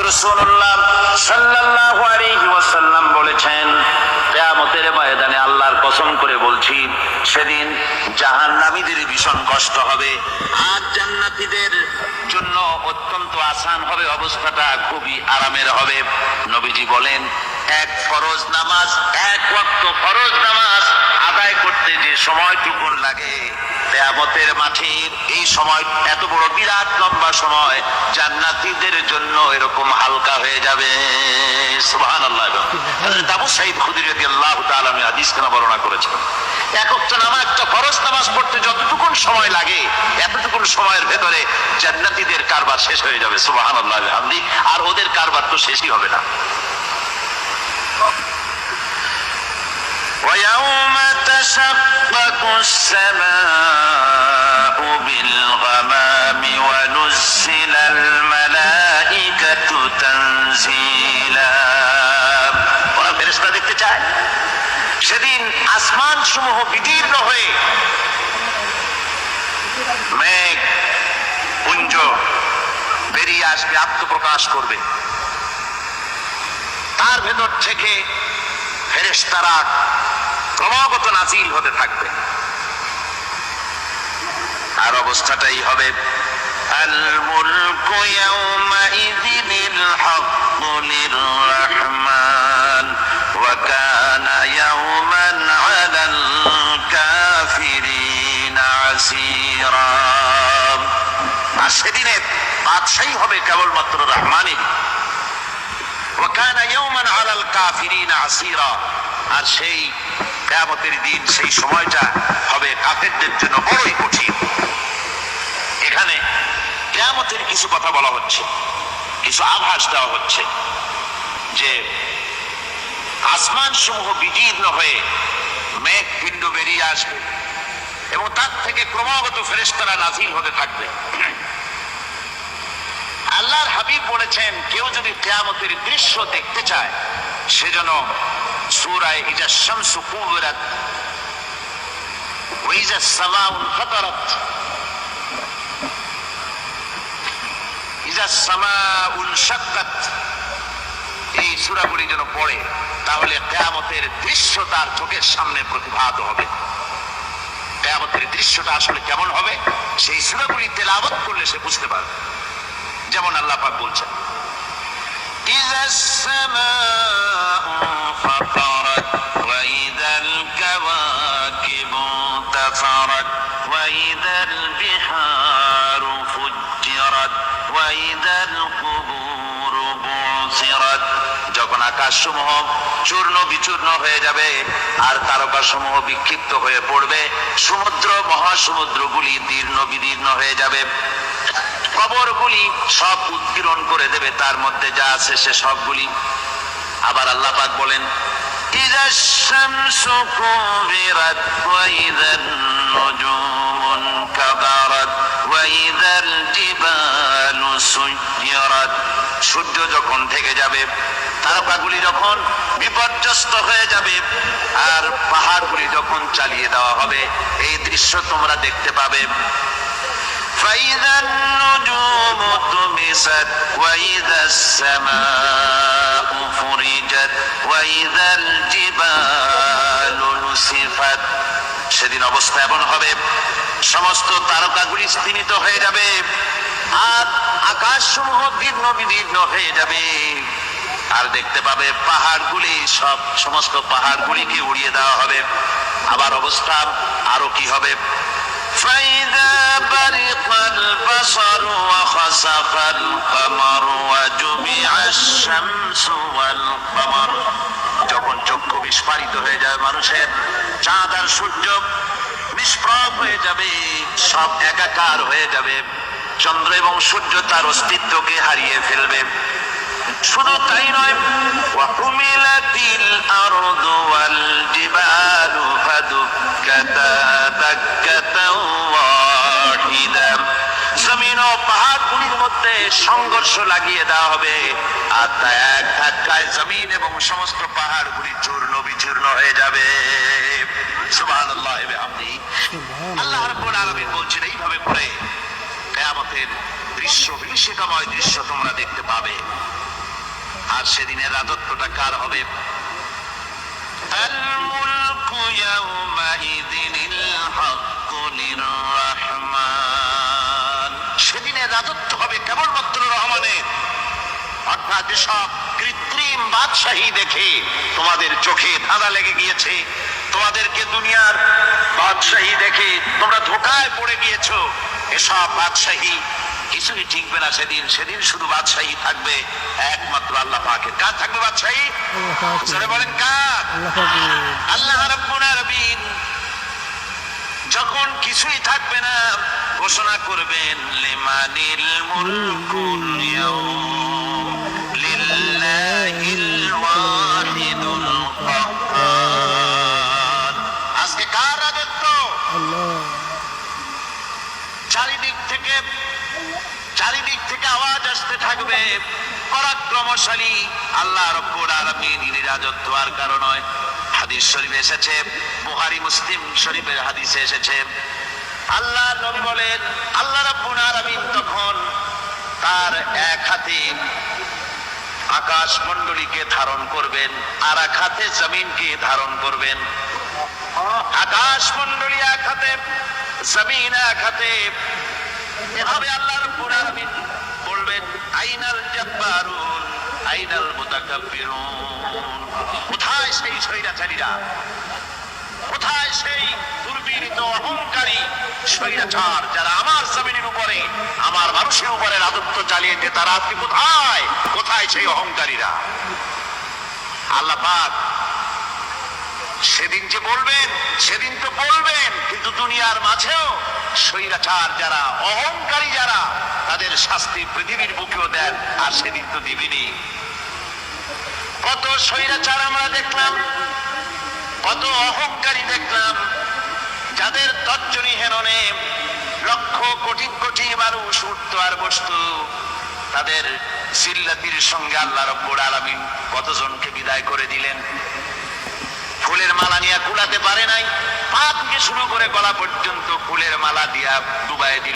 রাসূলুল্লাহ সাল্লাল্লাহু আলাইহি ওয়াসাল্লাম বলেছেন, কিয়ামতের ময়দানে আল্লাহর কসম করে বলছি, সেদিন জাহান্নামীদের ভীষণ কষ্ট হবে, আর জান্নাতীদের জন্য অত্যন্ত আসান হবে, অবস্থাটা খুবই আরামের হবে। নবীজি বলেন, এক ফরজ নামাজ, এক ওয়াক্ত ফরজ নামাজ আদায় করতে যে সময়টুকু লাগে, কিয়ামতের মাঠের এই সময় এত বড় বিরাট লম্বা সময় জান্নাতীদের জন্য এরকম হালকা হয়ে যাবে। সুবহানাল্লাহ। হযরত আবু সাঈদ খুদরী রাদিয়াল্লাহু তাআলা হাদিস কেন বর্ণনা করেছেন, এক ওয়াক্ত নামাজ, একটা ফরজ নামাজ পড়তে যতটুকু সময় লাগে, এতটুকু সময়ের ভেতরে জান্নাতীদের কারবার শেষ হয়ে যাবে। সুবহানাল্লাহ বিহামদি। আর ওদের কারবার তো শেষই হবে না। ويوم تشقق السماء بالغمام ونزل الملائكة تنزيلا। ওরা ফেরেশতা দেখতে চায়, সেদিন আসমান সমূহ বিদীর্ণ হয়ে মেঘ পুঞ্জ বেরিয়ে আসবে, আত্মপ্রকাশ করবে, তার ভেতর থেকে ফেরেশতারা ক্রমাগত নাজিল হতে থাকবে। আর অবস্থাটাই হবে, আল মুলকু ইয়াউমাইযিনিল হাক্কু লিররহমান ওয়া কানা ইয়াওমান আলাল কাফিরিনা আসীরা। আর সেদিনের বাদশাহী হবে কেবলমাত্র রহমানের। ওয়া কানা ইয়াওমান আলাল কাফিরিনা আসীরা। আর সেই কিয়ামতের দিন, সেই সময়টা হবে কাফেরদের জন্য বড়ই কঠিন। এখানে কিয়ামতের কিছু কথা বলা হচ্ছে, কিছু আভাস দেওয়া হচ্ছে যে আসমান সমূহ বিদীর্ণ হয়ে মেঘ পিণ্ড বেরিয়ে আসবে এবং তার থেকে ক্রমাগত ফেরেশতারা নাজিল হতে থাকবে। আল্লাহর হাবিব বলেছেন, কেউ যদি কিয়ামতের দৃশ্য দেখতে চায়, সেজন্য সূরা ইজা শামসু কুবিরাত ওয়া ইজা সামাউ ফাতারাত, ইজা সামাউ শাক্কাত, এই সূরাগুলি যেন পড়ে, তাহলে কিয়ামতের দৃশ্য তার চোখের সামনে প্রতিভাত হবে। কিয়ামতের দৃশ্যটা আসলে কেমন হবে, সেই সূরাগুলি তেলাওয়াত করলে সে বুঝতে পারবে। যেমন আল্লাহ পাক বলছেন, ইজাস সামাউ ফাতারাত ওয়া ইযাল কাওয়াকিবু তাফারাত ওয়া ইযাল বিহারু ফুজ্জিরাত ওয়া ইযাল কুবুরু বুসিরাত। যখন আকাশসমূহ চূর্ণ বিচূর্ণ হয়ে যাবে আর তারকাসমূহ বিক্ষিপ্ত হয়ে পড়বে, সমুদ্র মহাসমুদ্রগুলি দীর্ণ বিদীর্ণ হয়ে যাবে, কবরগুলি সব উৎকীর্ণ করে দেবে, তার মধ্যে যা আছে সে সবগুলি। আবার আল্লাহ পাক বলেন, ইযাশ শামসু কুবিরাত ওয়া ইযান নুজুমুন কাদারাত ওয়া ইযাল জিবালু সুয়্যিরাত। সূর্য যখন ঢেকে যাবে, তারকাগুলি যখন বিপর্যস্ত হয়ে যাবে, আর পাহাড়গুলি যখন চালিয়ে দেওয়া হবে, এই দৃশ্য তোমরা দেখতে পাবে। فإذا النجوم طمست وإذا السماء فرجت وإذا الجبال نسفت। সেদিন অবস্থা এমন হবে, সমস্ত তারকাগুলি স্তিমিত হয়ে যাবে আর আকাশসমূহ দীর্ণ বিদীর্ণ হয়ে যাবে। আর দেখতে পাবে পাহাড়গুলি, সমস্ত পাহাড়গুলিকে উড়িয়ে দেওয়া হবে। আবার অবস্থা আরো কি হবে, فإذا برق البصر وخسف القمر وجمع الشمس والقمر। যখন চক্ষু বিস্ফারিত হয়ে যাবে মানুষের, চাঁদ আর সূর্য নিষ্প্রভ হয়ে যাবে, সব একাকার হয়ে যাবে, চন্দ্র এবং সূর্য তার অস্তিত্বকে হারিয়ে ফেলবে। শুধু তাই নয়, ওয়াহুমিলাতিল আরদু ওয়াল জিবালু ফাদুক্কাতা দাক্কাতাও ওয়াহিদা। জমিন ও পাহাড়গুলির মধ্যে সংঘর্ষ লাগিয়ে দেওয়া হবে, আর তা এক ধাক্কায় জমিন এবং সমস্ত পাহাড়গুলি চূর্ণ বিচূর্ণ হয়ে যাবে। সুবহানাল্লাহি ওয়া বিহামদিহি। আল্লাহ রাব্বুল আলামিন বলছেন, এইভাবে করে কিয়ামতের দৃশ্য, বিভীষিকাময় দৃশ্য তোমরা দেখতে পাবে। আর সেদিনের রাজত্বটা কার হবে? আল মুলকু ইয়াউমাইযিনিল হাক্কু লির-রাহমান। সেদিনের রাজত্ব হবে কেবলমাত্র রহমানের। অর্থাৎ যেসব কৃত্রিম বাদশাহী দেখে তোমাদের চোখে ধাঁধা লেগে গিয়েছে, তোমাদেরকে দুনিয়ার বাদশাহী দেখে তোমরা ধোঁকায় পড়ে গিয়েছো, এসব বাদশাহী কিছুই টিকবে না সেদিন। সেদিন শুধু বাদশাহী থাকবে একমাত্র আল্লাহ পাকের। কার থাকবে বাদশাহী? জোরে বলেন কার? আল্লাহ রাব্বুল আলামিন যখন কিছুই থাকবে না ঘোষণা করবেন লিমানিল মুলকুল ইয়াউম লিল্লাহিল ওয়াহিদুল কাহ্হার। আজকে কার রাজত্ব? চারিদিক থেকে আওয়াজ আসতে থাকবে পরাক্রমশালী আল্লাহ রাব্বুল আলামিনের রাজত্ব। আর কারণ নয়, হাদিস শরীফে এসেছে, বুখারী মুসলিম শরীফের হাদিসে এসেছে, আল্লাহ নবী বলেন আল্লাহ রাব্বুল আলামিন তখন তার এক হাতে আকাশ মণ্ডলীকে ধারণ করবেন, আর এক হাতে জমিনকে ধারণ করবেন। আকাশ মণ্ডলী এক হাতে, জমিন এক হাতে। এভাবে আল্লাহ রাব্বুল আলামিন বলবেন আইনাল জাব্বারুন আইনাল মুতাকাব্বিরুন। কোথায় সেই স্বৈরাচারীরা? কোথায় সেই দুর্বীরিত অহংকারী স্বৈরাচার যারা আমার জমিনের উপরে, আমার মানুষের উপরে রাজত্ব চালিয়েছে? তারা আজকে কোথায়? কোথায় সেই অহংকারীরা? আল্লাহ পাক সেদিন যে বলবেন, সেদিন তো বলবেন, কিন্তু দুনিয়ার মাঝেও স্বৈরাচার যারা, অহংকারী যারা, তাদের শাস্তি পৃথিবীর বুকেও দেন। আর সেদিন তো দিবেনি। কত স্বৈরাচার আমরা দেখলাম, কত অহংকারী দেখলাম, যাদের তর্জনী হেরণে লক্ষ কোটি কোটি মানুষ উঠত আর বসত। তাদের জিল্লাতির সঙ্গে আল্লাহ রাব্বুল আলামিন কতজনকে বিদায় করে দিলেন। ফুলের মালা নিয়ে কুলাতে পারে নাই, পা থেকে শুরু করে গলা পর্যন্ত ফুলের মালা দিয়া ডুবাই দিল।